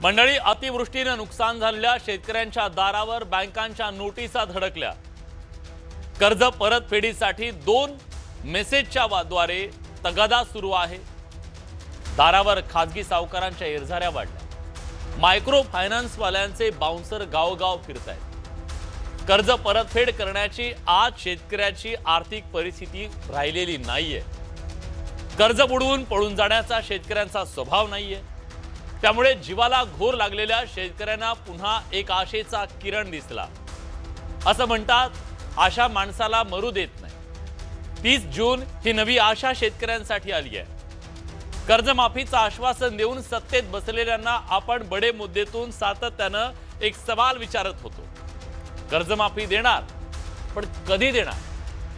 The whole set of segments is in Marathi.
मंडळी, अतिवृष्टीने नुकसान झालेल्या शेतकऱ्यांच्या दारावर बँकांच्या नोटिसा धडकल्या। कर्ज परतफेडीसाठी 2 मेसेजच्या द्वारे तगादा सुरू आहे। दारावर खाजगी सावकारांच्या इरझाऱ्या वाढल्या। मायक्रो फायनान्स वाल्यांचे बाउन्सर गावगाव फिरतायत। कर्ज परतफेड करण्याची आज शेतकऱ्याची आर्थिक परिस्थिती राहिलेली नाहीये। कर्ज बुडवून पळून जाण्याचा शेतकऱ्यांचा स्वभाव नाहीये। त्यामुळे जीवाला घोर लागलेल्या शेतकऱ्यांना पुन्हा एक आशेचा किरण दिसला। असं म्हणतात, आशा माणसाला मरू देत नाही। 30 जून ही नवी आशा शेतकऱ्यांसाठी आली आहे। कर्जमाफीचं आश्वासन देऊन सत्तेत बसलेल्यांना आपण बडे मुद्देतून सातत्यानं एक सवाल विचारत होतो। कर्जमाफी देणार, पण कधी देणार?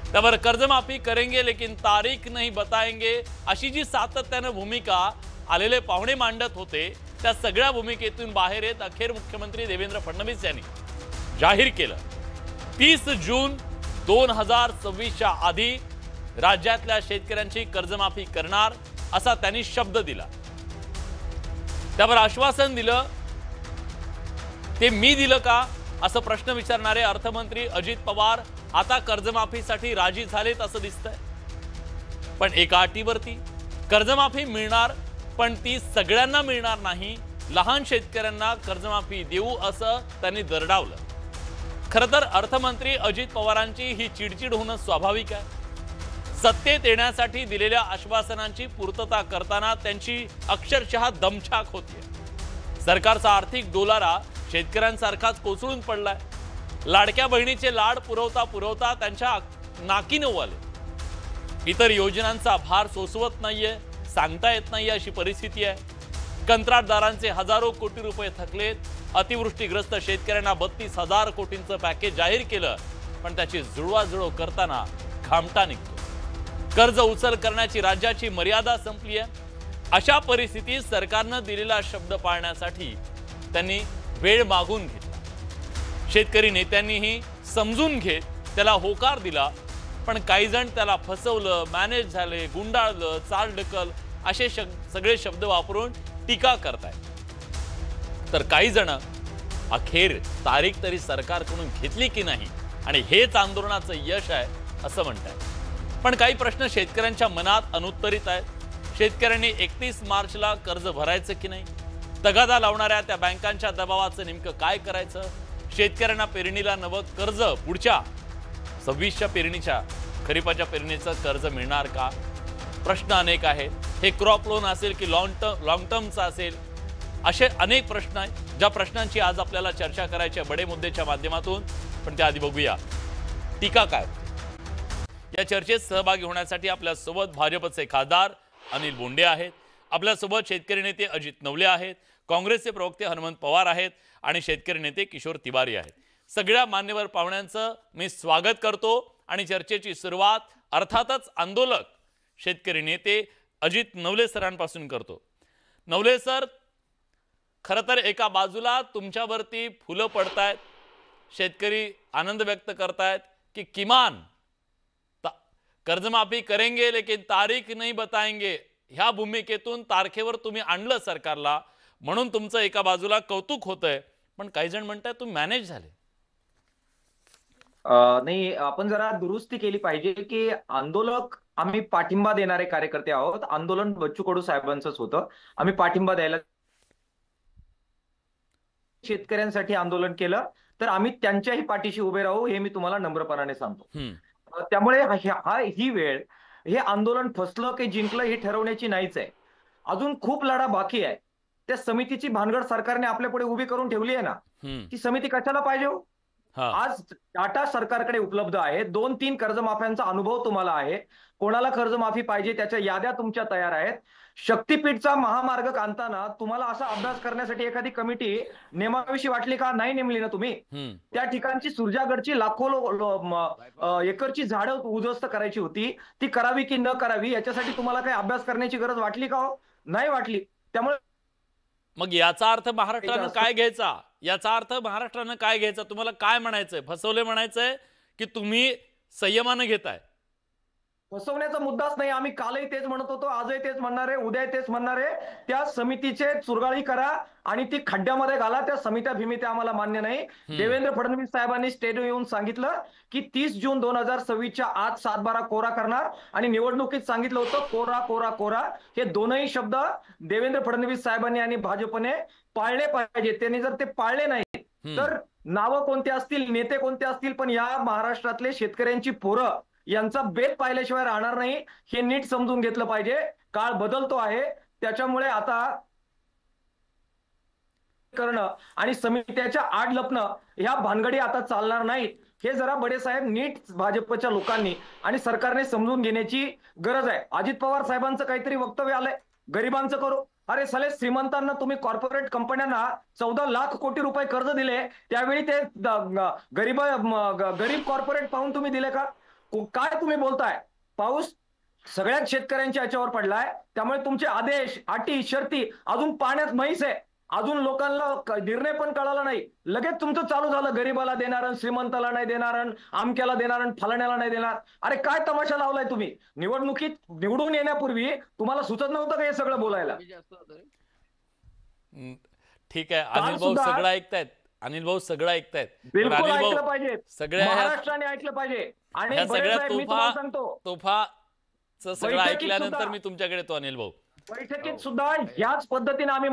त्यावर कर्जमाफी करेंगे लेकिन तारीख नहीं बताएंगे अशी जी सातत्यानं भूमिका आलेले पाहुणे मांडत होते, त्या सगळ्या भूमिकेतून बाहेर येत अखेर मुख्यमंत्री देवेंद्र फडणवीस यांनी जाहीर केलं, 30 जून 2026च्या आधी राज्यातल्या शेतकऱ्यांची कर्जमाफी करणार असा त्यांनी शब्द दिला। त्यावर आश्वासन दिलं, ते मी दिलं का असं प्रश्न विचारणारे अर्थमंत्री अजित पवार आता कर्जमाफीसाठी राजी झालेत असं दिसतंय। पण एका अटीवरती कर्जमाफी मिळणार, पण ती सगळ्यांना मिळणार नाही। लहान शेतकऱ्यांना कर्जमाफी देऊ असं त्यांनी दरडावलं। खरं तर अर्थमंत्री अजित पवारांची ही चिडचिड होणं स्वाभाविक आहे। सत्तेत येण्यासाठी दिलेल्या आश्वासनांची पूर्तता करताना त्यांची अक्षरशः दमछाक होतीये। सरकारचा आर्थिक डोलारा शेतकऱ्यांसारखाच कोसळून पडलाय। लाडक्या बहिणीचे लाड पुरवता पुरवता त्यांच्या नाकीनं आले। इतर योजनांचा भार सोसवत नाहीये, सांगता येत नाही अशी परिस्थिती आहे। कंत्राटदारांचे हजारो कोटी रुपये थकलेत। अतिवृष्टीग्रस्त शेतकऱ्यांना 32,000 कोटींचं पॅकेज जाहीर केलं, पण त्याची जुळवाजुळव करताना घामटा निघतो। कर्ज उचल करण्याची राज्याची मर्यादा संपली आहे। अशा परिस्थितीत सरकारनं दिलेला शब्द पाळण्यासाठी त्यांनी वेळ मागून घेतला। शेतकरी नेत्यांनीही समजून घेत त्याला होकार दिला, पण काही जण त्याला फसवलं, मॅनेज झाले, गुंडाळलं, चालढकल असे सगळे शब्द वापरून टीका करतायत। तर काही जण अखेर तारीख तरी सरकारकडून घेतली की नाही आणि हेच आंदोलनाचं यश आहे असं म्हणतात। पण काही प्रश्न शेतकऱ्यांच्या मनात अनुत्तरित आहेत। शेतकऱ्यांनी 31 मार्चला कर्ज भरायचं की नाही? तगादा लावणाऱ्या त्या बँकांच्या दबावाचं नेमकं काय करायचं? शेतकऱ्यांना पेरणीला नवं कर्ज पुढच्या 26च्या पेरणीच्या खरीपाच्या पेरणीचं कर्ज मिळणार का? प्रश्न अनेक आहेत। हे क्रॉप लोन असेल की लॉंग टर्मचा असेल, असे अनेक प्रश्न आहेत, ज्या प्रश्नांची आज आपल्याला चर्चा करायची आहे बडे मुद्देच्या माध्यमातून। पण त्याआधी बघूया टीका काय। या चर्चेत सहभागी होण्यासाठी आपल्यासोबत भाजपचे खासदार अनिल बोंडे आहेत, आपल्यासोबत शेतकरी नेते अजित नवले आहेत, काँग्रेसचे प्रवक्ते हनुमंत पवार आहेत आणि शेतकरी नेते किशोर तिवारी आहेत। सगळ्या मान्यवर पाहुण्यांचं मी स्वागत करतो आणि चर्चेची सुरुवात अर्थातच आंदोलक शेतकरी नेते अजित नवले सरांपासून करतो। नवले सर, खरं तर एका बाजूला तुमच्यावरती फुलं पडतायत, शेतकरी आनंद व्यक्त करतायत की किमान कर्जमाफी करेंगे लेकिन तारीख नहीं बताएंगे ह्या भूमिकेतून तारखेवर तुम्ही आणलं सरकारला, म्हणून तुमचं एका बाजूला कौतुक होतंय। पण काही जण म्हणतात तुम्ही मॅनेज झाले। नाही, आपण जरा दुरुस्ती केली पाहिजे की आंदोलक आम्ही पाठिंबा देणारे कार्यकर्ते आहोत। आंदोलन बच्चू कडू साहेबांचंच होतं। आम्ही पाठिंबा द्यायला शेतकऱ्यांसाठी आंदोलन केलं, तर आम्ही त्यांच्याही पाठीशी उभे राहू हे मी तुम्हाला नम्रपणाने सांगतो। त्यामुळे ही वेळ, हे आंदोलन फसलं की जिंकलं हे ठरवण्याची नाहीच आहे। अजून खूप लढा बाकी आहे। त्या समितीची भानगड सरकारने आपल्या पुढे उभी करून ठेवली आहे ना, ती समिती कशाला पाहिजे हो? आज डाटा सरकारकडे उपलब्ध आहे। 2-3 कर्जमाफ्यांचा अनुभव तुम्हाला आहे। कोणाला कर्जमाफी पाहिजे त्याच्या याद्या तुमच्या तयार आहेत। शक्तीपीठचा महामार्ग आणताना तुम्हाला असा अभ्यास करण्यासाठी एखादी कमिटी नेमाविषयी वाटली का? नाही नेमली ना तुम्ही। त्या ठिकाणची सुरजागडची लाखो एकरची झाडं उद्ध्वस्त करायची होती, ती करावी की न करावी याच्यासाठी तुम्हाला काही अभ्यास करण्याची गरज वाटली का हो? नाही वाटली। त्यामुळे मग याचा अर्थ महाराष्ट्रानं काय घ्यायचा? याचा अर्थ महाराष्ट्रानं काय घ्यायचा? तुम्हाला काय म्हणायचंय? फसवले म्हणायचंय की तुम्ही संयमानं घेताय? फसवण्याचा मुद्दाच नाही. आम्ही कालही तेच म्हणत होतो, आजही तेच म्हणणार आहे, उद्याही तेच म्हणणार आहे. त्या समितीचे चुरगाळी करा आणि ती खड्ड्यामध्ये घाला. त्या समित्या भीमित्या आम्हाला मान्य नाही. देवेंद्र फडणवीस साहेबांनी स्टेडियम येऊन सांगितलं की 30 जून 2026च्या आत 7/12 कोरा करणार आणि निवडणुकीत सांगितलं होतं कोरा कोरा कोरा. हे दोनही शब्द देवेंद्र फडणवीस साहेबांनी आणि भाजपने पाळले पाहिजे. त्यांनी जर ते पाळले नाही तर नावं कोणते असतील, नेते कोणते असतील, पण या महाराष्ट्रातले शेतकऱ्यांची पोरं यांचा बेत पाहिल्याशिवाय राहणार नाही. हे नीट समजून घेतलं पाहिजे. काळ बदलतो आहे, त्याच्यामुळे आता करणं आणि समित्याच्या आड लपणं ह्या भानगडी आता चालणार नाहीत. हे जरा बडे साहेब नीट भाजपच्या लोकांनी आणि सरकारने समजून घेण्याची गरज आहे. अजित पवार साहेबांचं काहीतरी वक्तव्य आलंय, गरिबांचं करू. अरे साले, श्रीमंतांना तुम्ही कॉर्पोरेट कंपन्यांना 14 लाख कोटी रुपये कर्ज दिले, त्यावेळी ते गरीब कॉर्पोरेट पाहून तुम्ही दिले का? काय तुम्ही बोलताय? पाऊस सगळ्याच शेतकऱ्यांच्या याच्यावर पडलाय, त्यामुळे तुमचे आदेश, अटी, शर्ती अजून पाण्यात म्हैस आहे. अजून लोकांना निर्णय पण कळाला नाही, लगेच तुमचं चालू झालं, गरीबाला देणार, श्रीमंताला नाही देणार, आमक्याला देणार, फलाण्याला नाही देणार. अरे काय तमाशा लावलाय तुम्ही? निवडणुकीत निवडून येण्यापूर्वी तुम्हाला सुचत नव्हतं का हे सगळं बोलायला? ठीक आहे, अनिल भाऊ सगळं ऐकतायत. अनिल भाऊ सगळं ऐकतायत. बिलकुल ऐकलं पाहिजे, सगळ्या महाराष्ट्राने ऐकलं पाहिजे. आणि तोफा सगळं ऐकल्यानंतर मी तुमच्याकडे तो अनिल भाऊ. बैठकीत सुद्धा याच पद्धतीने आम्ही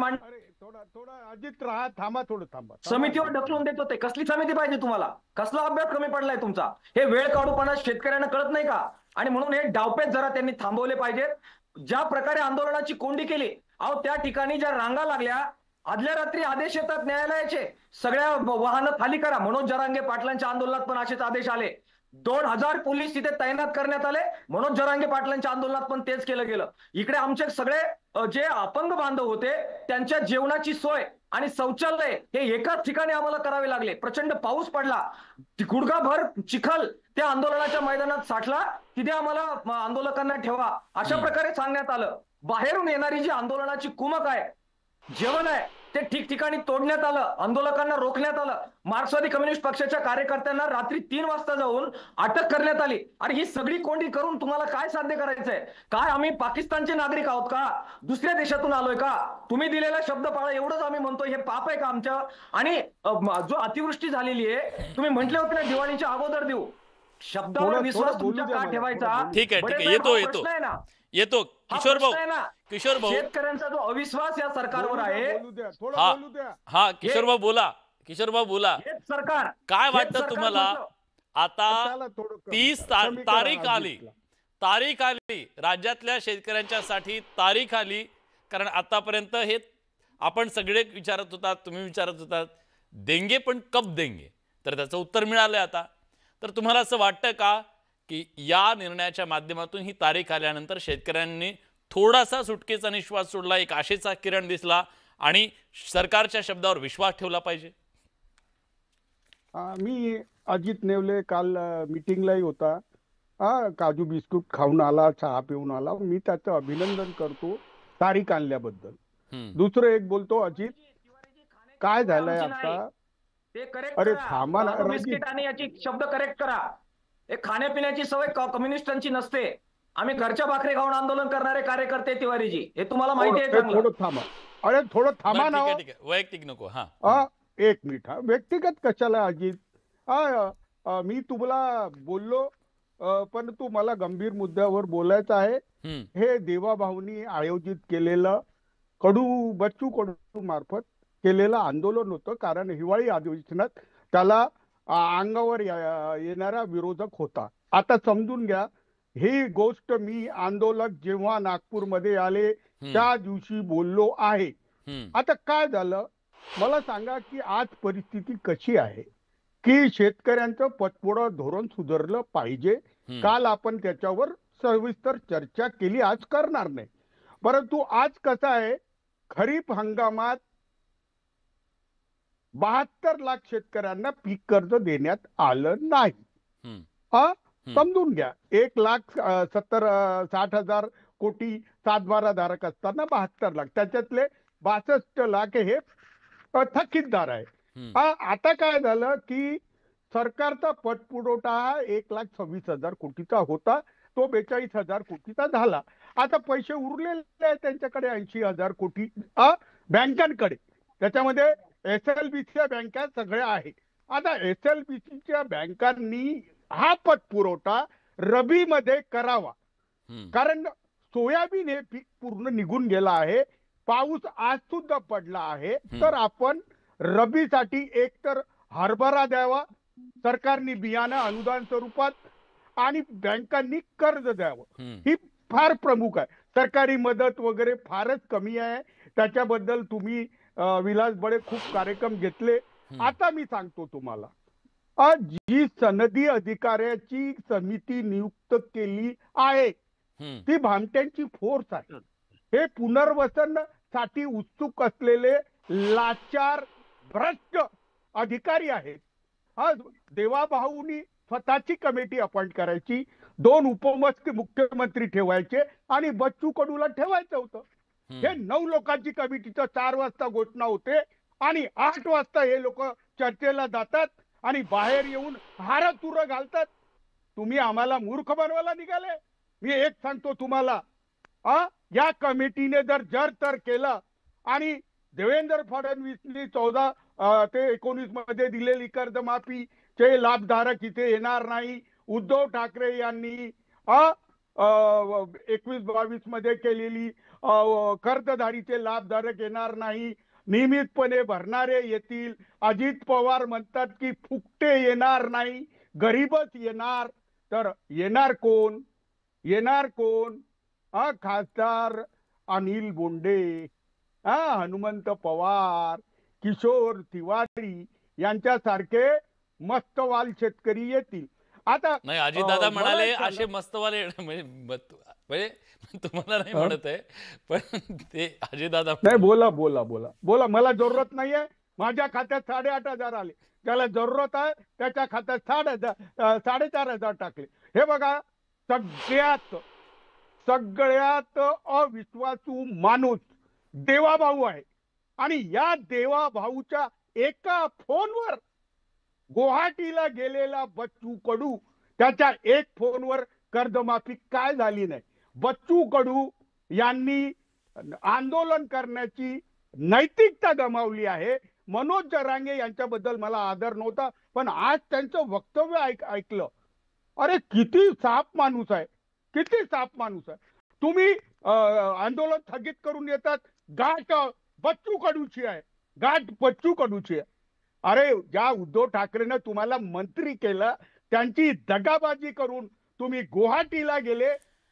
थोडा अजित राहा, थांबा, थोडं थांबा. समितीवर ढकलून देत होते. कसली समिती पाहिजे तुम्हाला? कसला अभ्यास कमी पडलाय तुमचा? हे वेळ काढूपणा शेतकऱ्यांना कळत नाही का? आणि म्हणून हे डावपेच जरा त्यांनी थांबवले पाहिजेत. ज्या प्रकारे आंदोलनाची कोंडी केली, अहो त्या ठिकाणी ज्या रांगा लागल्या, आदल्या रात्री आदेश येतात न्यायालयाचे, सगळ्या वाहनं खाली करा. मनोज जरांगे पाटलांच्या आंदोलनात पण असेच आदेश आले. 2000 पोलीस तिथे तैनात करण्यात आले. मनोज जरांगे पाटलांच्या आंदोलनात पण तेच केलं गेलं. इकडे आमचे सगळे जे अपंग बांधव होते त्यांच्या जेवणाची सोय आणि शौचालय हे एकाच ठिकाणी आम्हाला करावे लागले. प्रचंड पाऊस पडला, गुडघाभर चिखल त्या आंदोलनाच्या मैदानात साठला, तिथे आम्हाला आंदोलकांना ठेवा अशा प्रकारे सांगण्यात आलं. बाहेरून येणारी जी आंदोलनाची कुमक आहे, जेवण आहे, ते ठिकठिकाणी तोडण्यात आलं, आंदोलकांना रोखण्यात आलं. मार्क्सवादी कम्युनिस्ट पक्षाच्या कार्यकर्त्यांना रात्री 3 वाजता जाऊन अटक करण्यात आली. आणि ही सगळी कोंडी करून तुम्हाला काय साध्य करायचंय? काय आम्ही पाकिस्तानचे नागरिक आहोत का? दुसऱ्या देशातून आलोय का? तुम्ही दिलेला शब्द पाळा एवढंच आम्ही म्हणतोय. हे पाप आहे का आमच्या? आणि जो अतिवृष्टी झालेली आहे, तुम्ही म्हटले होते ना दिवाळीच्या अगोदर देऊ, शब्दावर विश्वास तुमचा का ठेवायचा? ठीक आहे, येतो किशोर भाऊ. शेतकऱ्यांचा जो अविश्वास या सरकारवर आहे, हा किशोर भाऊ बोला. हेच सरकार, काय वाटतं तुम्हाला? आता 30 तारीख आली राज्यातल्या शेतकऱ्यांच्यासाठी, तारीख आली. कारण आतापर्यंत हे आपण सगळे विचारत होतात, तुम्ही विचारत होतात, देंगे पण कब देंगे, तर त्याचं उत्तर मिळालंय आता. तर तुम्हाला असं वाटतं का की या निर्णयाच्या माध्यमातून ही तारीख आल्यानंतर शेतकऱ्यांनी थोडासा सुटकेचा निश्वास सोडला, एक आशेचा किरण दिसला आणि सरकारच्या शब्दावर विश्वास ठेवला पाहिजे? मी अजित नेवले काल मीटिंगलाही होता, काजू बिस्कुट खाऊन आला, चहा पिऊन आला. मी त्याचं अभिनंदन करतो तारीख आणल्याबद्दल. दुसरं एक बोलतो, अजित काय झालंय आता? अरे थांबा ना, बिस्किट आणि याची शब्द करेक्ट करा. एक खाण्यापिण्याची सवय कम्युनिस्टांची नसते. आम्ही घरच्या भाकरी खाऊन आंदोलन करणारे कार्यकर्ते तिवारीजी, हे तुम्हाला माहिती आहे. थोडं थांबा, अरे थोडं थांबा ना. वैयक्तिक नको. एक मिनिट. व्यक्तिगत कशाला अजित? मी तुम्हाला बोललो, पण तू मला गंभीर मुद्द्यावर बोलायचं आहे. हे देवाभाऊनी आयोजित केलेलं बच्चू कडू मार्फत केलेलं आंदोलन होतं. कारण हिवाळी अधिवेशनात त्याला अंगावर येणारा विरोधक होता. आता समजून घ्या, ही गोष्ट मी आंदोलक जेव्हा नागपूरमध्ये आले त्या दिवशी बोललो आहे. आता काय झालं मला सांगा की आज परिस्थिती कशी आहे की शेतकऱ्यांचं पटपोळं धोरण सुधारलं पाहिजे. काल आपण त्याच्यावर सविस्तर चर्चा केली, आज करणार नाही. परंतु आज कसं आहे, खरीप हंगामात 72 लाख शेतकऱ्यांना पीक कर्ज देण्यात आलं नाही. समजून घ्या, 1,60,000 कोटी 7/12 धारक असताना 72 लाख, त्याच्यातले 62 लाख हे थकीतदार आहे. आता काय झालं की सरकारचा पतपुरवठा 1,26,000 कोटीचा होता, तो 42,000 कोटीचा झाला. आता पैसे उरलेले आहेत त्यांच्याकडे 80,000 कोटी बँकांकडे. त्याच्यामध्ये SLBच्या बँका सगळ्या आहेत. आता SLBच्या बँकांनी हा पतपुरवठा रबीमध्ये करावा, कारण सोयाबीन हे पीक पूर्ण निघून गेला आहे. पाऊस आज सुद्धा पडला आहे. तर आपण रबीसाठी एक तर हरभरा द्यावा, सरकारने बियाणं अनुदान स्वरूपात, आणि बँकांनी कर्ज द्यावं. ही फार प्रमुख आहे. सरकारी मदत वगैरे फारच कमी आहे. त्याच्याबद्दल तुम्ही विलास बडे खूप कार्यक्रम घेतले. आता मी सांगतो तुम्हाला, जी सनदी अधिकाऱ्याची समिती नियुक्त केली आहे ती भामट्यांची फोर्स आहे. हे पुनर्वसन साठी उत्सुक असलेले लाचार भ्रष्ट अधिकारी आहेत. देवाभाऊनी स्वतःची कमिटी अपॉइंट करायची, 2 उपमुख्यमंत्री ठेवायचे आणि बच्चू कडूला ठेवायचं होतं. हे 9 लोकांची कमिटीचं 4 वाजता घोषणा होते आणि 8 वाजता हे लोक चर्चेला जातात आणि बाहेर येऊन हारतुर घालतात. तुम्ही आम्हाला मूर्ख बनवायला निघाले. मी एक सांगतो तुम्हाला, या कमिटीने जर तर केलं आणि देवेंद्र फडणवीसनी 14 ते 19 मध्ये दिलेली कर्जमाफीचे लाभधारक इथे येणार नाही. उद्धव ठाकरे यांनी 21-22 मध्ये केलेली कर्जदारीचे लाभधारक येणार नाही. नियमितपणे भरणारे येतील. अजित पवार म्हणतात की फुकटे येणार नाही, गरीबच येणार. तर येणार कोण? खासदार अनिल बोंडे, हनुमंत पवार, किशोर तिवारी यांच्यासारखे मस्तवाल शेतकरी येतील. आता नाही, अजितदादा म्हणाले असे मस्तवाले, म्हणजे तुम्हाला नाही म्हणत आहे, पण ते अजितदादा नाही. बोला. मला जरूरत नाहीये. माझ्या खात्यात 8,500 आले. ज्याला जरूरत आहे त्याच्या खात्यात 4,500 टाकले. हे बघा, सगळ्यात अविश्वासू माणूस देवाभाऊ आहे. आणि या देवाभाऊच्या एका फोनवर गुवाहाटीला गेलेला बच्चू कडू, त्याच्या एक फोनवर कर्जमाफी काय झाली नाही. बच्चू कडू यांनी आंदोलन करण्याची नैतिकता गमावली आहे. मनोज जरांगे यांच्याबद्दल मला आदर नव्हता, पण आज त्यांचं वक्तव्य ऐकलं. अरे किती साफ माणूस आहे. तुम्ही आंदोलन स्थगित करून येतात. गाठ बच्चू कडूची आहे. अरे ज्या उद्धव ठाकरेनं तुम्हाला मंत्री केलं त्यांची दगाबाजी करून तुम्ही गुवाहाटीला गेले.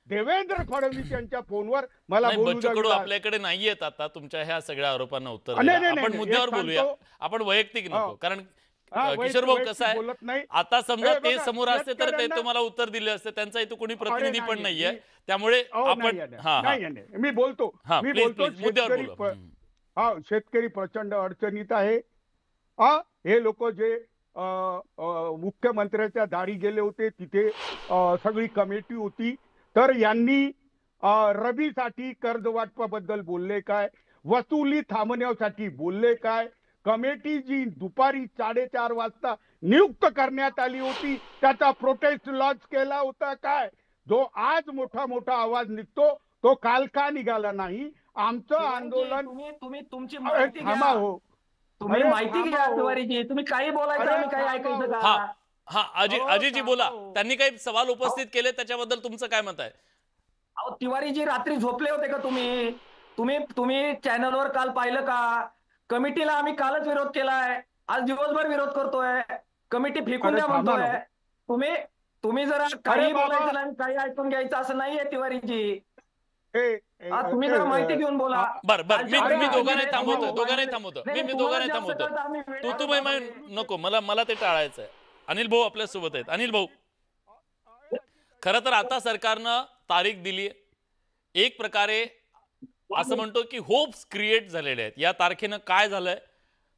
देवेंद्र फडणवीस यांच्या फोनवर मला बच्चू कडू आपल्याकडे नाहीयेत आता तुमच्या ह्या सगळ्या आरोपांना उत्तर. आपण मुद्द्यावर बोलूया, आपण वैयक्तिक नको. कारण किशोर भाऊ कसं आहे, आता समजा ते समोर असते तर ते तुम्हाला उत्तर दिले असते. त्यांचा इथे कोणी प्रतिनिधी पण नाहीये. त्यामुळे आपण मी बोलतो शेतकरी प्रचंड अडचणीत आहे. हे लोक जे मुख्यमंत्र्याच्या दारी गेले होते तिथे सगळी कमिटी होती. तर यांनी रबीसाठी कर्ज वाटपाबद्दल बोलले काय, वसुली थांबवण्यासाठी बोलले काय, कमिटी जी दुपारी 4:30 वाजता नियुक्त करण्यात आली होती त्याचा प्रोटेस्ट लॉन्च केला होता काय, जो आज मोठा आवाज निघतो तो काल का निघाला नाही. आमचं आंदोलन तुम्ही तुमची माहिती घ्या. तुम्ही माहिती घ्या तिवारीजी. तुम्ही काही बोलायचं आणि काही ऐकायचं का? अजितजी बोला. त्यांनी काही सवाल उपस्थित केले, त्याच्याबद्दल तुमचं काय मत आहे? तिवारीजी रात्री झोपले होते का तुम्ही चॅनलवर काल पाहिलं का? कमिटीला आम्ही कालच विरोध केलाय, आज दिवसभर विरोध करतोय. कमिटी फेकून द्या म्हणतोय. तुम्ही जरा काही बोलायचं आणि काही ऐकून घ्यायचं असं नाहीये तिवारीजी. तुम्ही जरा माहिती घेऊन बोला. बरं मी दोघांनाही थांबवतो. मी दोघांनाही थांबवतो. तू नको, मला ते टाळायचं आहे. अनिल भाऊ आपल्या सोबत आहेत. अनिल भाऊ, खरं तर आता सरकारनं तारीख दिली. एक प्रकारे असं म्हणतो की होप्स क्रिएट झालेले आहेत. या तारखेनं काय झालंय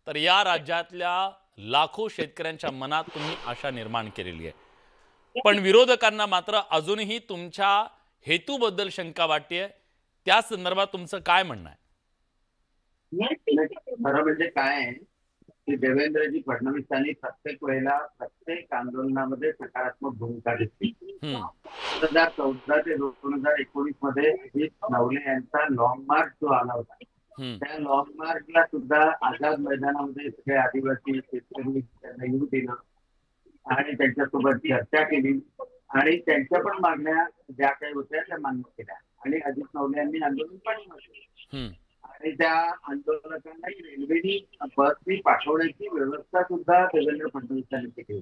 तर या राज्यातल्या लाखो शेतकऱ्यांच्या मनात तुम्ही आशा निर्माण केलेली आहे. पण विरोधकांना मात्र अजूनही तुमच्या हेतूबद्दल शंका वाटते. त्या संदर्भात तुमचं काय म्हणणं आहे? खरं म्हणजे काय, की देवेंद्रजी फडणवीसांनी प्रत्येक वेळेला प्रत्येक आंदोलनामध्ये सकारात्मक भूमिका घेतली. 2014 ते 2019 मध्ये अजित नवले यांचा लॉंग मार्च जो आला होता, त्या लॉंग मार्चला सुद्धा आझाद मैदानामध्ये सगळे आदिवासी शेतकरी त्यांना येऊ दिलं आणि त्यांच्यासोबत चर्चा केली आणि त्यांच्या पण मागण्या ज्या काही होत्या त्या मान्य केल्या आणि अजित नवले यांनी आंदोलन पाठवलं आणि त्या आंदोलकांना रेल्वेनी बसनी पाठवण्याची व्यवस्था सुद्धा देवेंद्र फडणवीसांनी केली.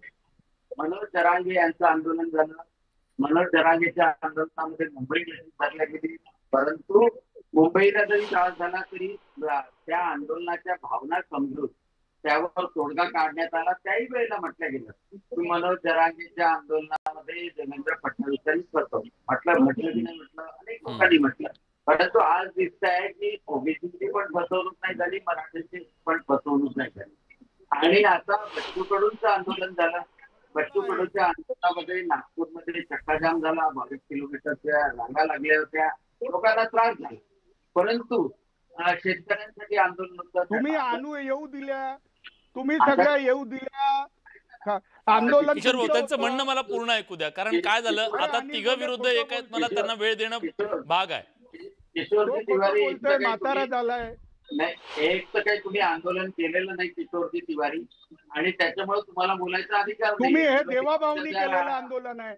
मनोज जरांगे यांचं आंदोलन झालं. मनोज जरांगेच्या आंदोलनामध्ये मुंबई धरल्या गेली, परंतु मुंबईला जरी त्रास झाला तरी त्या आंदोलनाच्या भावना समजून त्यावर तोडगा काढण्यात आला. त्याही वेळेला म्हटलं गेलं की मनोज जरांगेच्या आंदोलनामध्ये देवेंद्र फडणवीसांनी म्हटलं की नाही म्हटलं, अनेक लोकांनी म्हटलं, परंतु आज दिसत आहे की ओबीसीची पण फसवणूक नाही झाली, मराठ्यांची पण फसवणूक नाही झाली आणि आता बच्चू कडूंचं आंदोलन झालं. बच्चू कडूंच्या आंदोलनामध्ये नागपूरमध्ये चक्काजाम झाला, 22 किलोमीटरच्या रांगा लागल्या होत्या, लोकांना त्रास झाला, परंतु शेतकऱ्यांसाठी आंदोलन तुम्ही येऊ दिल्या, तुम्ही सगळ्या येऊ दिल्या आंदोलन. किशोर भाऊ त्यांचं म्हणणं मला पूर्ण ऐकू द्या, कारण काय झालं आता तिघ विरुद्ध एक आहेत, मला त्यांना वेळ देणं भाग आहे. किशोरजी तिवारी म्हातारा झालाय नाही, एक तर काही तुम्ही आंदोलन केलेलं नाही किशोरजी तिवारी आणि त्याच्यामुळे तुम्हाला बोलायचा अधिकार नाही. तुम्ही हे देवाभावनी केलेलं आंदोलन आहे,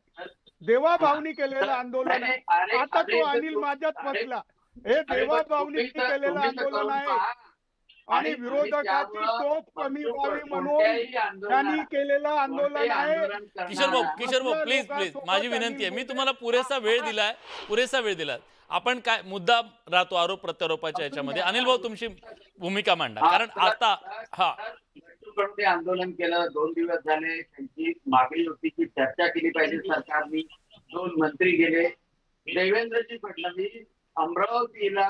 देवाभावनी केलेलं आंदोलन आहे. आता तो अनिल माझ्यात फसला. हे देवाभावनी केलेलं आंदोलन आहे आणि विरोधकाची तोफ कमी व्हावी म्हणून त्यांनी केलेलं आंदोलन आहे. किशोर भाऊ प्लीज माझी विनंती आहे, मी तुम्हाला पुरेसा वेळ दिलाय. आपण काय मुद्दा राहतो आरोप प्रत्यारोपाच्या याच्यामध्ये. अनिल भाऊ तुमची भूमिका मांडा, कारण आता आंदोलन केलं 2 दिवस झाले, त्यांची मागणी होती की चर्चा केली पाहिजे सरकारने. 2 मंत्री गेले. देवेंद्रजी फडणवीस अमरावतीला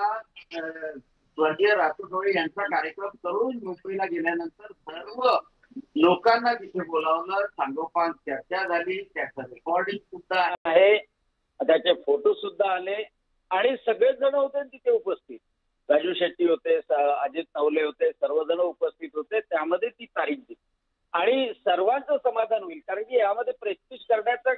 स्वर्गीय रातोडे यांचा कार्यक्रम करून मुंबईला गेल्यानंतर सर्व लोकांना तिथे बोलावलं, सांगोपांग चर्चा झाली, त्याचं रेकॉर्डिंग सुद्धा आहे, त्याचे फोटो सुद्धा आले आणि सगळेच जण होते तिथे उपस्थित. राजू शेट्टी होते, अजित नवले होते, सर्वजण उपस्थित होते. त्यामध्ये ती तारीख दिली आणि सर्वांचं समाधान होईल, कारण की यामध्ये प्रेस्टिज करण्याचा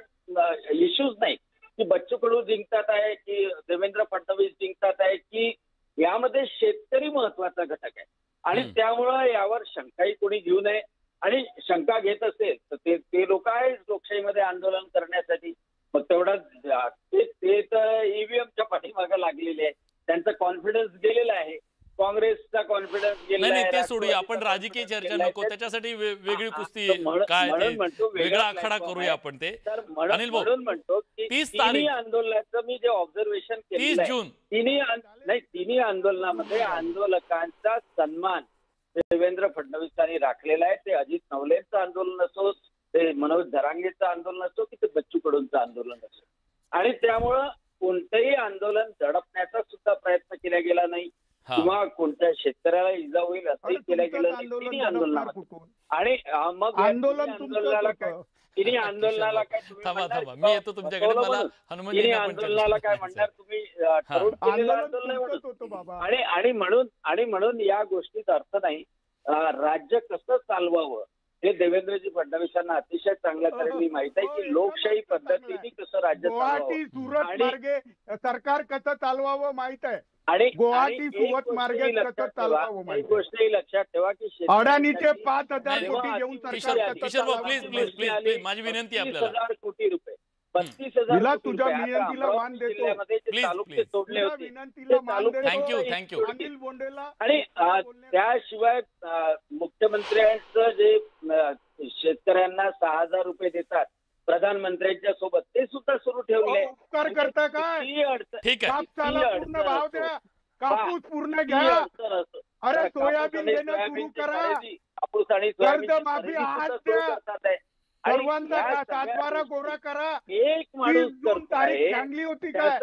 इश्यूज नाही की बच्चू कडू जिंकतात आहे की देवेंद्र फडणवीस जिंकतात आहे, की यामध्ये शेतकरी महत्वाचा घटक आहे आणि त्यामुळं यावर शंकाही कोणी घेऊ नये. आणि शंका घेत असेल तर ते लोक आहेत लोकशाहीमध्ये आंदोलन करण्यासाठी, मग तेवढा ते तर ईव्हीएमच्या पाठीमागे लागलेले आहे, त्यांचा कॉन्फिडन्स गेलेला आहे, काँग्रेसचा कॉन्फिडन्स गेलेला आहे. ते सोडूया, आपण राजकीय चर्चा नको, त्याच्यासाठी वेगळी कुस्ती काय वेगळा आखाडा करूया आपण. ते अनिल भाऊ म्हणतो की 30 तारीख आंदोलनाचं मी जे ऑब्झर्वेशन केलं 30 जून तिन्ही आंदोलनामध्ये आंदोलकांचा सन्मान देवेंद्र फडणवीसांनी राखलेला आहे. ते अजित नवलेंचं आंदोलन असो, ते मनोज जरांगेचं आंदोलन असो की ते बच्चू कडूंचं आंदोलन असो, आणि त्यामुळं कोणतंही आंदोलन दडपण्याचा सुद्धा प्रयत्न केला गेला नाही किंवा कोणत्या शेतकऱ्याला इजा होईल असंही केलं गेलं नाही तिन्ही आंदोलनामध्ये. आणि मग तिन्ही आंदोलनाला काय थांबा मी येतो तुमच्याकडे, मला तिन्ही आंदोलनाला काय म्हणणार तुम्ही ठरवून केलेलं आंदोलन आणि म्हणून या गोष्टीचा अर्थ नाही. राज्य कसं चालवावं हे देवेंद्रजी फडणवीसांना अतिशय चांगल्या तऱ्हेने माहित आहे की लोकशाही पद्धतीने कसं राज्य गुवाहाटी सुरत मार्गे सरकार कसं चालवावं माहित आहे आणि गुवाहाटी सुरत मार्गे कसं चालवावं माहित आहे. गोष्टही लक्षात ठेवा की अडाणीचे 5,000 कोटी घेऊन सरकार किशोर प्लीज माझी विनंती आहे आपल्याला. 30,000 कोटी रुपये 35,000 तुझ्या विनंतीला मान देतो, तालुके तोडले होते. थँक्यू. अनिल बोंडेला आणि त्याशिवाय मुख्यमंत्र्यांचं जे शेतकऱ्यांना 6,000 रुपये देतात प्रधानमंत्र्यांच्या सोबत, ते सुद्धा सुरू ठेवले. उपकार करता काय? ठीक आहे, पूर्ण भाव द्या, कापूस पूर्ण घ्या, अरे सोयाबीन देणं सुरू करा, कापूस आणि कर्जमाफी आज द्या, सर्वांचा 7/12 गोळा करा. एक माणूस तारीख चांगली होती काय?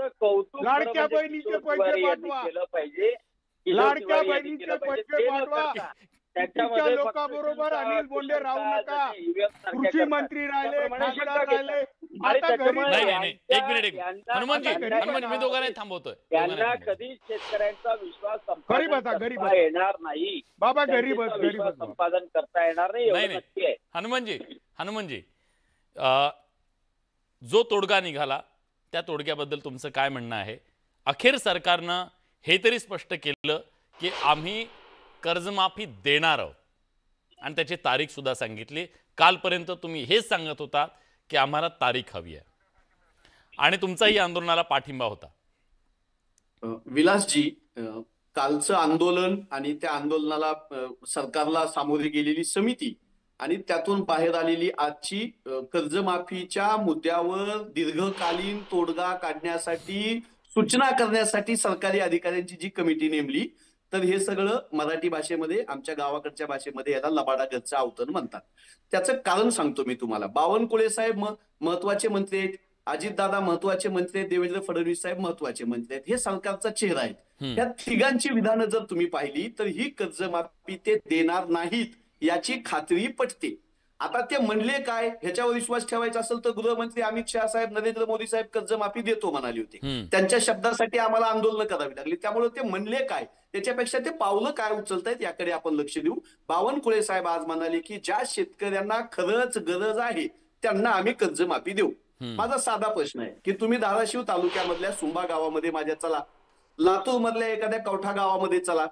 लाडक्या बहिणीचे पैसे पाठवा, लाडक्या बहिणीचे पैसे पाठवा. त्याच्या लोकांबरोबर अनिल बोंडे राहू नका. कृषी मंत्री राहिले, खासदार राहिले, आणि आता त्याच्यामुळे नाही नाही एक मिनिट यांना- हनुमानजी यांना- हनुमानजी मी दोघांनाही थांबवतोय त्यांना कधी शेतकऱ्यांचा विश्वास गरीब संपादन होता, गरीब करता होता. येणार नाही. बाबा गरीब जनतेचा गरीब विश्वास संपादन करता येणार नाही, एवढं नाही नक्की आहे. हनुमानजी जो तोडगा निघाला त्या तोडग्याबद्दल तुमचं काय म्हणणं आहे? अखेर सरकारनं हे तरी स्पष्ट केलं की आम्ही कर्जमाफी देणार आहोत आणि त्याची तारीख सुद्धा सांगितली. कालपर्यंत तुम्ही हेच सांगत होता की आम्हाला तारीख हवी आहे आणि तुमचाही आंदोलनाला पाठिंबा होता. विलासजी, कालचं आंदोलन आणि त्या आंदोलनाला सरकारला सामोरी गेलेली समिती आणि त्यातून बाहेर आलेली आजची कर्जमाफीच्या मुद्द्यावर दीर्घकालीन तोडगा काढण्यासाठी सूचना करण्यासाठी सरकारी अधिकाऱ्यांची जी कमिटी नेमली, तर हे सगळं मराठी भाषेमध्ये, आमच्या गावाकडच्या भाषेमध्ये याला लबाडागतचं अवतरण म्हणतात. त्याचं कारण सांगतो मी तुम्हाला. बावनकुळे साहेब महत्वाचे मंत्री आहेत, अजितदादा महत्वाचे मंत्री आहेत, देवेंद्र फडणवीस साहेब महत्वाचे मंत्री आहेत, हे सरकारचा चेहरा आहेत. या तिघांची विधानं जर तुम्ही पाहिली तर ही कर्जमाफी ते देणार नाहीत याची खात्री पटते. आता ते म्हणले काय, ह्याच्यावर विश्वास ठेवायचा असेल तर गृहमंत्री अमित शहा साहेब, नरेंद्र मोदी साहेब कर्जमाफी देतो म्हणाले होते. त्यांच्या शब्दासाठी आम्हाला आंदोलन करावी लागली. त्यामुळे ते म्हणले काय, त्याच्यापेक्षा ते पावलं काय उचलतायत याकडे आपण लक्ष देऊ. बावनकुळे साहेब आज म्हणाले की ज्या शेतकऱ्यांना खरंच गरज आहे त्यांना आम्ही कर्जमाफी देऊ. माझा साधा प्रश्न आहे की तुम्ही धाराशिव तालुक्यामधल्या सुंबा गावामध्ये माझ्या चला, लातूर मधल्या एखाद्या कवठा गावामध्ये चला,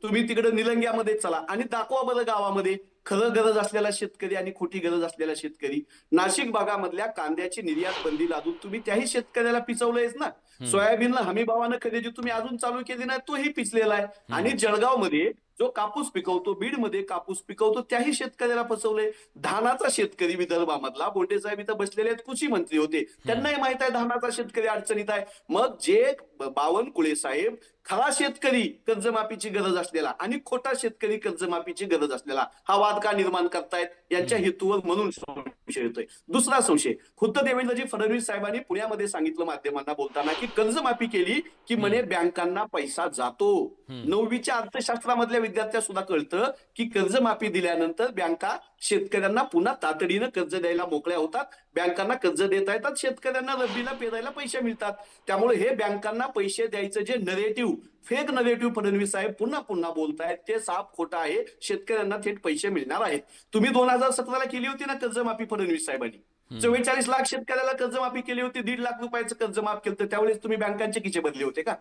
तुम्ही तिकडे निलंग्यामध्ये चला आणि दाखवा बरं गावामध्ये खरं गरज असलेला शेतकरी आणि खोटी गरज असलेला शेतकरी. नाशिक भागामधल्या कांद्याची निर्यात बंदी लादून तुम्ही त्याही शेतकऱ्याला पिचवलंयच ना. सोयाबीनला हमी भावानं खरेदी तुम्ही अजून चालू केली नाही, तोही पिचलेला आहे. आणि जळगावमध्ये जो कापूस पिकवतो, बीडमध्ये कापूस पिकवतो, त्याही शेतकऱ्याला फसवलंय. धानाचा शेतकरी विदर्भामधला, बोंडे साहेब इथं बसलेले आहेत, कृषी मंत्री होते, त्यांनाही माहित आहे धानाचा शेतकरी अडचणीत आहे. मग जे बावनकुळे साहेब खरा शेतकरी कर्जमाफीची गरज असलेला आणि खोटा शेतकरी कर्जमाफीची गरज असलेला हा वाद का निर्माण करतायत यांच्या हेतूवर म्हणून संशय येतोय. दुसरा संशय, खुद्द देवेंद्रजी फडणवीस साहेबांनी पुण्यामध्ये सांगितलं माध्यमांना बोलताना की कर्जमाफी केली की म्हणे बँकांना पैसा जातो. 9वीच्या अर्थशास्त्रामधल्या विद्यार्थ्या सुद्धा कळतं की कर्जमाफी दिल्यानंतर बँका शेतकऱ्यांना पुन्हा तातडीनं कर्ज द्यायला मोकळ्या होतात, बँकांना कर्ज देता येतात, शेतकऱ्यांना रब्बीला पेरायला पैसे मिळतात. त्यामुळे हे बँकांना पैसे द्यायचं जे नरेटिव्ह, फेक नरेटिव्ह फडणवीस साहेब पुन्हा पुन्हा बोलतायत ते साफ खोटं आहे. शेतकऱ्यांना थेट पैसे मिळणार आहेत. तुम्ही 2017ला केली होती ना कर्जमाफी फडणवीस साहेबांनी, 44 लाख शेतकऱ्याला कर्जमाफी केली होती, 1.5 लाख रुपयाचं कर्ज माफ केलं. त्यावेळेस तुम्ही बँकांचे खिचे बदले होते का?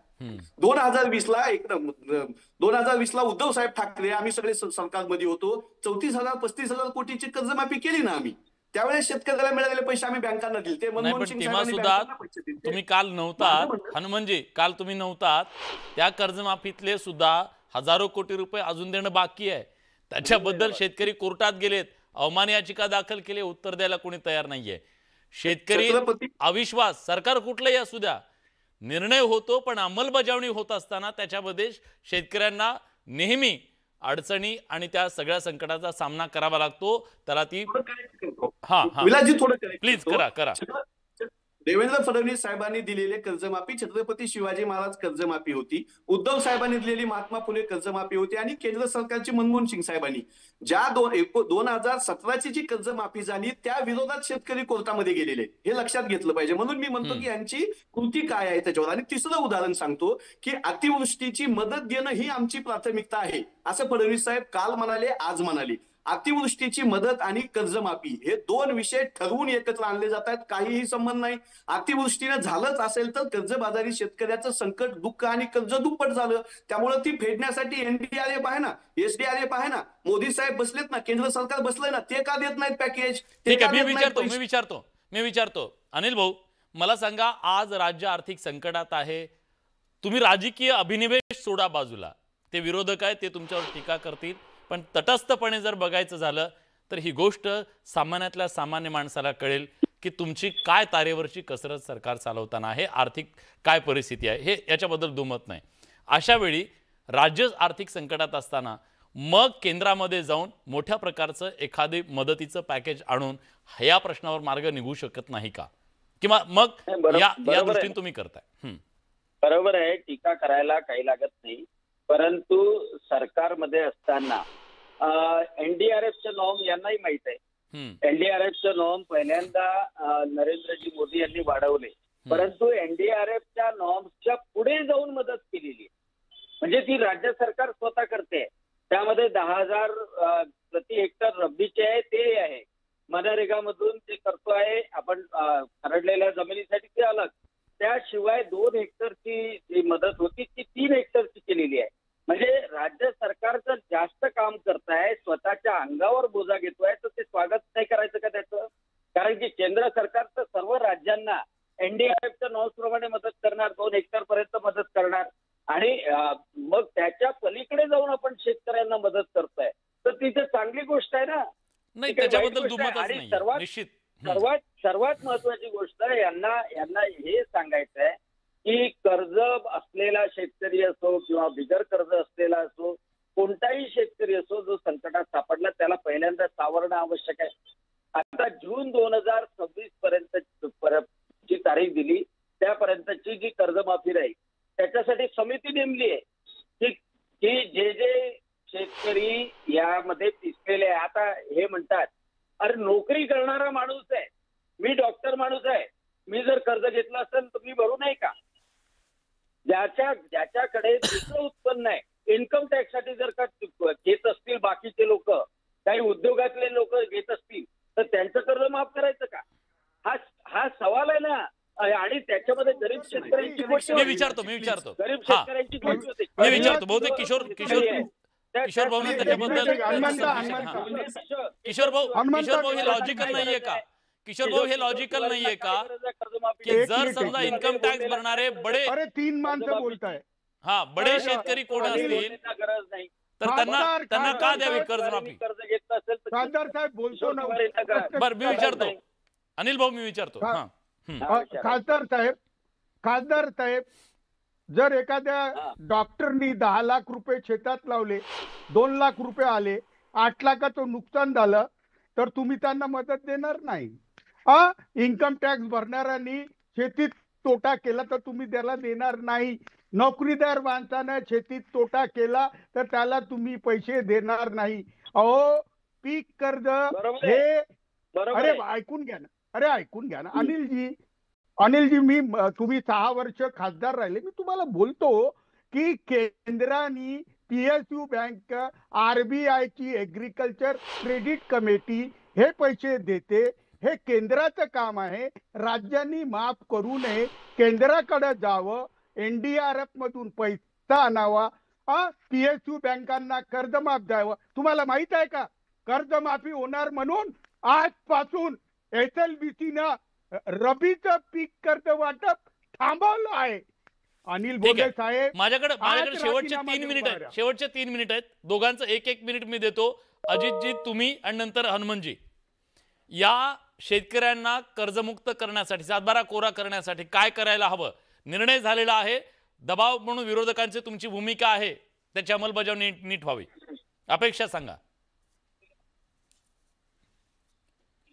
2020ला उद्धव साहेब ठाकरे, आम्ही सगळे सरकारमध्ये होतो, 34,000 35,000 कोटीची कर्जमाफी केली ना आम्ही. त्यावेळेस शेतकऱ्याला मिळालेले पैसे आम्ही बँकांना दिले. ते मनमोहन सिंग साहेबांनी तुम्ही काल नव्हतात हनुमानजी, काल तुम्ही नव्हतात. त्या कर्जमाफीतले सुद्धा हजारो कोटी रुपये अजून देणं बाकी आहे. त्याच्याबद्दल शेतकरी कोर्टात गेलेत, अवमान याचिका दाखल केली, उत्तर द्यायला कोणी तयार नाहीये. शेतकरी अविश्वास, सरकार कुठलंही असू द्या, निर्णय होतो पण अंमलबजावणी होत असताना त्याच्यामध्ये शेतकऱ्यांना नेहमी अडचणी आणि त्या सगळ्या संकटाचा सामना करावा लागतो. त्याला ती विलासजी थोडं प्लीज करा. देवेंद्र फडणवीस साहेबांनी दिलेले कर्जमाफी छत्रपती शिवाजी महाराज कर्जमाफी होती, उद्धव साहेबांनी दिलेली महात्मा फुले कर्जमाफी होती आणि केंद्र सरकारची मनमोहन सिंग साहेबांनी ज्या 2017ची जी कर्जमाफी झाली त्या विरोधात शेतकरी कोर्टामध्ये गेलेले, हे लक्षात घेतलं पाहिजे. म्हणून मी म्हणतो की यांची कृती काय आहे त्याच्यावर. आणि तिसरं उदाहरण सांगतो की अतिवृष्टीची मदत देणं ही आमची प्राथमिकता आहे असं फडणवीस साहेब काल म्हणाले, आज म्हणाले. अतिवृष्टीची मदत आणि कर्जमाफी हे दोन विषय ठरवून एकत्र आणले जातात, काहीही संबंध नाही. अतिवृष्टीनं झालंच असेल तर कर्जबाजारी शेतकऱ्याचं संकट, दुःख आणि कर्ज दुप्पट झालं. त्यामुळे ती फेडण्यासाठी NDRF आहे ना, SDRF आहे ना, मोदी साहेब बसलेत ना, केंद्र सरकार बसलंय ना, ते का देत नाहीत पॅकेज? मी विचारतो अनिल भाऊ, मला सांगा, आज राज्य आर्थिक संकटात आहे, तुम्ही राजकीय अभिनिवेश सोडा बाजूला, ते विरोधक आहेत, ते तुमच्यावर टीका करतील, पण तटस्थपणे जर बघायचं झालं तर ही गोष्ट सामान्यातल्या सामान्य माणसाला कळेल की तुमची काय तारेवरची कसरत सरकार चालवताना आहे, आर्थिक काय परिस्थिती आहे, हे याच्याबद्दल दुमत नाही. अशा वेळी राज्य आर्थिक संकटात असताना मग केंद्रामध्ये जाऊन मोठ्या प्रकारचं एखादे मदतीचं पॅकेज आणून या प्रश्नावर मार्ग निघू शकत नाही का? किंवा मग या दृष्टीने तुम्ही करताय? बरोबर आहे, टीका करायला काही लागत नाही. परंतु सरकारमध्ये असताना NDRFचे नॉर्म यांनाही माहित आहे एनडीआरएफचं नॉर्म पहिल्यांदा नरेंद्रजी मोदी यांनी वाढवले, परंतु एनडीआरएफच्या नॉर्म्सच्या पुढे जाऊन मदत केलेली आहे. म्हणजे ती राज्य सरकार स्वतः करते. त्यामध्ये 10,000 प्रति हेक्टर रब्बीचे आहे ते आहे, मनरेगामधून ते करतो आहे आपण खरडलेल्या जमिनीसाठी ते अलग. त्याशिवाय 2 हेक्टरची जी मदत होती ती 3 हेक्टरची केलेली आहे. म्हणजे राज्य सरकारचं जास्त काम करताय, स्वतःच्या अंगावर बोजा घेतोय, तर ते स्वागत नाही करायचं का त्याचं? कारण की केंद्र सरकार तर सर्व राज्यांना एनडीआरएफच्या नॉर्म्सप्रमाणे मदत करणार, 2 हेक्टर पर्यंत मदत करणार, आणि मग त्याच्या पलीकडे जाऊन आपण शेतकऱ्यांना मदत करतोय, तर ती तर चांगली गोष्ट आहे ना. नाही, त्याच्याबद्दल दुमतच नाही. सर्वात महत्वाची गोष्ट यांना हे सांगायचं आहे की कर्ज असलेला शेतकरी असो किंवा बिगर कर्ज असलेला असो, कोणताही शेतकरी असो जो संकटात सापडला त्याला पहिल्यांदा सावरणं आवश्यक आहे. आता जून 2026 पर्यंत जी तारीख दिली त्यापर्यंतची जी कर्जमाफी राहील त्याच्यासाठी समिती नेमली आहे की जे शेतकरी यामध्ये पिसलेले आहे. आता हे म्हणतात अरे नोकरी करणारा माणूस आहे, मी डॉक्टर माणूस आहे, मी जर कर्ज घेतलं असेल तर मी भरू नाही का? ज्याच्याकडे दुसरं उत्पन्न आहे, इन्कम टॅक्स साठी जर का घेत असतील बाकीचे लोक, काही उद्योगातले लोक घेत असतील तर त्यांचं कर्ज माफ करायचं का? हा सवाल आहे ना. आणि त्याच्यामध्ये गरीब शेतकऱ्यांची गोष्ट मी विचारतो गरीब शेतकऱ्यांची गोष्ट होती. मी विचारतो बहुतेक किशोर भाऊ त्याच्याबद्दल किशोर भाऊ हे लॉजिकल नाहीये का? किशोर भाऊ हे लॉजिकल नाहीये का की जर समजा इन्कम टॅक्स भरणारे बडे 3 माणसं बोलताय, बडे शेतकरी कोण असतील गरज नाही तर त्यांना का द्यावी कर्जमाफी? कर्ज घेतलं असेल तर खासदार साहेब बोलतो ना. बरं मी विचारतो, अनिल भाऊ मी विचारतो. खासदार साहेब, जर एखाद्या डॉक्टरनी 10 लाख रुपये शेतात लावले, 2 लाख रुपये आले, 8 लाखाचं नुकसान झालं, तर तुम्ही त्यांना मदत देणार नाही. इन्कम टॅक्स भरणाऱ्यांनी शेतीत तोटा केला तर तुम्ही त्याला देणार नाही. नोकरीदार माणसानं शेतीत तोटा केला तर त्याला तुम्ही पैसे देणार नाही. अहो पीक कर्ज हे अरे ऐकून घ्या ना अनिलजी तुम्ही 6 वर्ष खासदार राहिले, मी तुम्हाला बोलतो की केंद्राने PSU बँक, RBI ची एग्रीकल्चर क्रेडिट कमिटी हे पैसे देते. हे केंद्राचं काम आहे, राज्यांनी माफ करू नये, केंद्राकडे जावं, NDRF मधून पैसा आणावा, PSU बँकांना कर्जमाफ द्यावं. तुम्हाला माहित आहे का कर्जमाफी होणार म्हणून आजपासून SLBCनं रबीचं पीक कर्ज वाटप थांबवलं आहे. अनिल बोगे साहेब, माझ्याकडे शेवटचे 3 मिनिट आहेत. दोघांचं 1-1 मिनिट मी देतो. अजितजी तुम्ही आणि नंतर हनुमंतजी. या शेतकऱ्यांना कर्जमुक्त करण्यासाठी, सातबारा कोरा करण्यासाठी काय करायला हवं? निर्णय झालेला आहे, दबाव म्हणून विरोधकांची तुमची भूमिका आहे, त्याची अंमलबजावणी नीट व्हावी. अपेक्षा सांगा.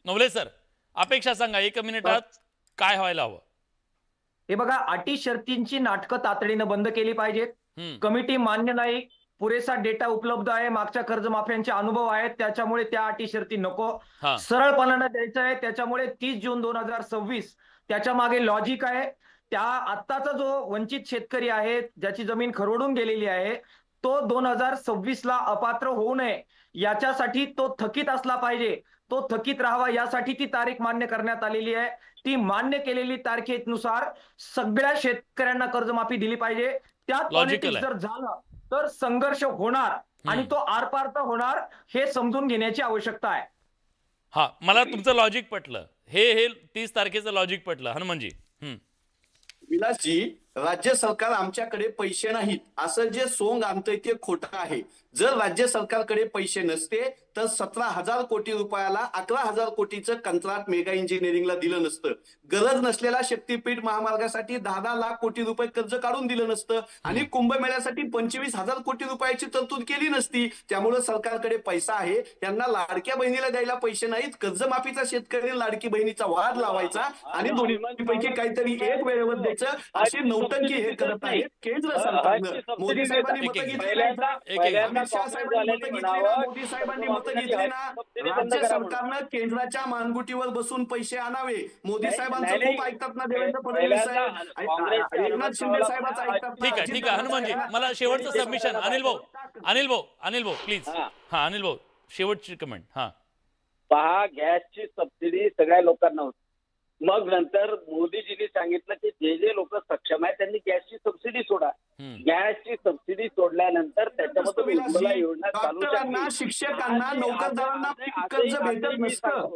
नवले सर, अपेक्षा सांगा 1 मिनिटात काय व्हायला हवं? हे बघा, अटी शर्तींची नाटकं तातडीनं बंद केली पाहिजेत. कमिटी मान्य नाही, पुरेसा डेटा उपलब्ध आहे, मागच्या कर्जमाफ्यांचे अनुभव आहेत, त्याच्यामुळे त्या अटी शर्ती नको, सरळपणानं द्यायचं आहे. त्याच्यामुळे 30 जून 2026 त्याच्या मागे लॉजिक आहे. त्या आत्ताचा जो वंचित शेतकरी आहे, ज्याची जमीन खरवडून गेलेली आहे, तो 2026ला अपात्र होऊ नये याच्यासाठी तो थकीत असला पाहिजे, तो थकीत राहावा, यासाठी ती तारीख मान्य करण्यात आलेली आहे. ती मान्य केलेली तारखेनुसार सगळ्या शेतकऱ्यांना कर्जमाफी दिली पाहिजे. त्यात पॉलिटिक्स जर झालं तर संघर्ष होणार आणि तो आरपार तर होणार, हे समजून घेण्याची आवश्यकता आहे. मला तुमचं लॉजिक पटलं. हे 30 तारखेचं लॉजिक पटलं. हनुमंतजी. विलासजी, राज्य सरकार आमच्याकडे पैसे नाहीत असं जे सोंग आणतंय ते खोटं आहे. जर राज्य सरकारकडे पैसे नसते तर 17,000 कोटी रुपयाला 11,000 कोटीचं कंत्राट मेगा इंजिनिअरिंगला दिलं नसतं. गरज नसलेला शक्तीपीठ महामार्गासाठी 10 लाख कोटी रुपये कर्ज काढून दिलं नसतं आणि कुंभमेळ्यासाठी 25,000 कोटी रुपयाची तरतूद केली नसती. त्यामुळे सरकारकडे पैसा आहे. यांना लाडक्या बहिणीला द्यायला पैसे नाहीत. कर्जमाफीचा शेतकरी लाडकी बहिणीचा वाद लावायचा आणि दोन्हीपैकी काहीतरी एक वेळेवर द्यायचं, अशी नौटंकी हे करत आहेत केंद्र सरकारनं. मोदी साहेबांनी मतं घेतली अमित शहा साहेबांनी मतं घेतली ना, मोदी साहेबांनी मतं घेतली ना, राज्य सरकारनं केंद्राच्या मानगुटीवर बसून पैसे आणावे. मोदी साहेबांचं खूप ऐकतात ना, देवेंद्र फडणवीस साहेब, एकनाथ शिंदे साहेबांचं ऐकतात. ठीक आहे हनुमानजी, मला शेवटचं सबमिशन अनिल भाऊ प्लीज. हा अनिल भाऊ, शेवटची कमेंट. हा पहा, गॅसची सबसिडी सगळ्या लोकांना होती. मग नंतर मोदीजींनी सांगितलं की जे लोक सक्षम आहेत त्यांनी गॅसची सबसिडी सोडा. गॅसची सबसिडी सोडल्यानंतर त्याच्यामधून उज्ज्वला योजना चालू डॉक्टरांना, शिक्षकांना, नोकरदारांना पीक कर्ज भेटत नसतं.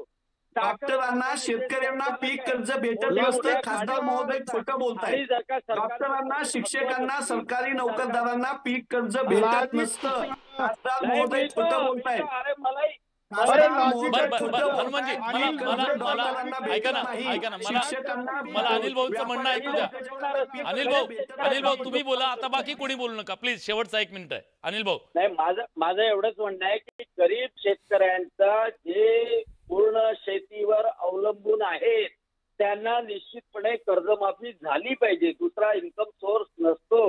डॉक्टरांना, शेतकऱ्यांना पीक कर्ज भेटत नसतं. खासदार महोदय खोटं बोलताय. डॉक्टरांना, शिक्षकांना, सरकारी नोकरदारांना पीक कर्ज भेटत नसतं. खासदार महोदय खोटं बोलताय. हनुमानजी, ऐका ना, मला अनिल भाऊचं म्हणणं ऐकू द्या. अनिल भाऊ तुम्ही बोला, आता बाकी कोणी बोलू नका प्लीज. शेवटचा 1 मिनिट आहे अनिल भाऊ. नाही, माझं एवढंच म्हणणं आहे की गरीब शेतकऱ्यांचा जे पूर्ण शेतीवर अवलंबून आहेत त्यांना निश्चितपणे कर्जमाफी झाली पाहिजे. दुसरा इन्कम सोर्स नसतो.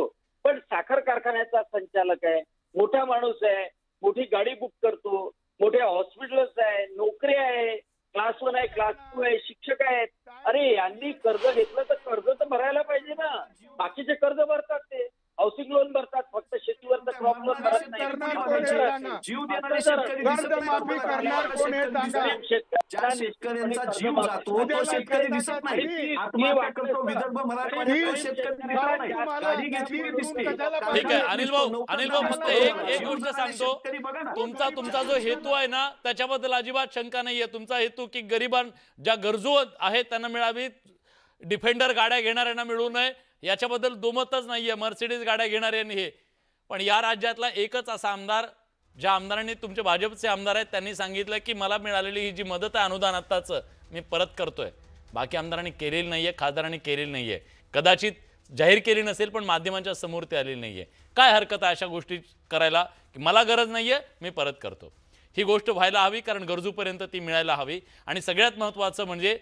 पण साखर कारखान्याचा संचालक आहे, मोठा माणूस आहे, मोठी गाडी बुक करतो, मोठे हॉस्पिटल्स आहे, नोकरी आहे, क्लास 1 आहे, क्लास 2 आहे, शिक्षक आहेत. अरे यांनी कर्ज घेतलं तर कर्ज तर भरायला पाहिजे ना. बाकीचे कर्ज भरतात, ते हाऊसिंग लोन भरतात, फक्त शेतीवरचं क्रॉप लोन भरत नाही. जीव देणारे शेतकरी शेतकऱ्यांचा जीव जातो तो शेतकरी दिसत नाही. आत्महत्या करतो विदर्भ मराठवाड्यात शेतकरी दिसत नाही. गाडी घेतली दिसते. ठीक आहे अनिल भाऊ फक्त एक गोष्ट सांगतो. तुमचा जो हेतू आहे ना त्याच्याबद्दल अजिबात शंका नाहीये. तुमचा हेतू की गरिबां ज्या गरजू आहेत त्यांना मिळावी, डिफेंडर गाड्या घेणाऱ्यांना मिळू नये, याच्याबद्दल दुमतच नाहीये. मर्सिडीज गाड्या घेणाऱ्यांनी हे. पण या राज्यातला एकच असा आमदार, ज्या आमदारांनी, तुमचे भाजपचे आमदार आहेत, त्यांनी सांगितलं की मला मिळालेली ही जी मदत आहे अनुदान आत्ताचं मी परत करतोय. बाकी आमदारांनी केलेली नाहीये, खासदारांनी केलेली नाहीये. कदाचित जाहीर केली नसेल पण माध्यमांच्या समोर ते आलेली नाहीये. काय हरकत आहे अशा गोष्टी करायला की मला गरज नाहीये मी परत करतो. ही गोष्ट व्हायला हवी कारण गरजूपर्यंत ती मिळायला हवी. आणि सगळ्यात महत्त्वाचं म्हणजे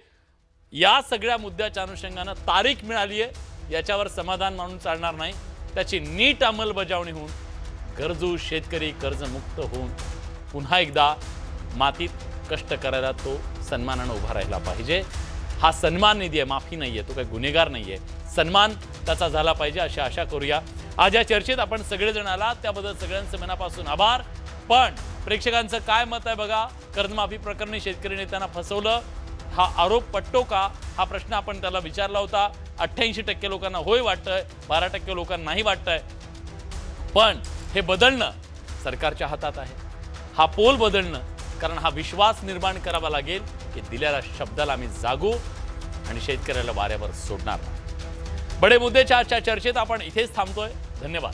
या सगळ्या मुद्द्याच्या अनुषंगानं तारीख मिळाली आहे, याच्यावर समाधान मानून चालणार नाही. त्याची नीट अंमलबजावणी होऊन गरजू शेतकरी कर्जमुक्त होऊन पुन्हा एकदा मातीत कष्ट करायला तो सन्मानानं उभा राहिला पाहिजे. हा सन्मान निधी आहे, माफी नाही आहे, तो काही गुन्हेगार नाही आहे. सन्मान त्याचा झाला पाहिजे अशी आशा करूया. आज या चर्चेत आपण सगळेजण आलात त्याबद्दल सगळ्यांचं मनापासून आभार. पण प्रेक्षकांचं काय मत आहे बघा. कर्जमाफी प्रकरणी शेतकरी नेत्यांना फसवलं हा आरोप पटतो का, हा प्रश्न आपण त्याला विचारला होता. 88% लोकांना होय वाटतंय, 12% लोकांना नाही वाटतंय. पण हे बदलणं सरकारच्या हातात आहे. हा पोल बदलणं, कारण हा विश्वास निर्माण करावा लागेल की दिलेल्या शब्दाला आम्ही जागू आणि शेतकऱ्याला वाऱ्यावर सोडणार नाही. बडे मुद्द्याच्या आजच्या चर्चेत आपण इथेच थांबतोय. धन्यवाद.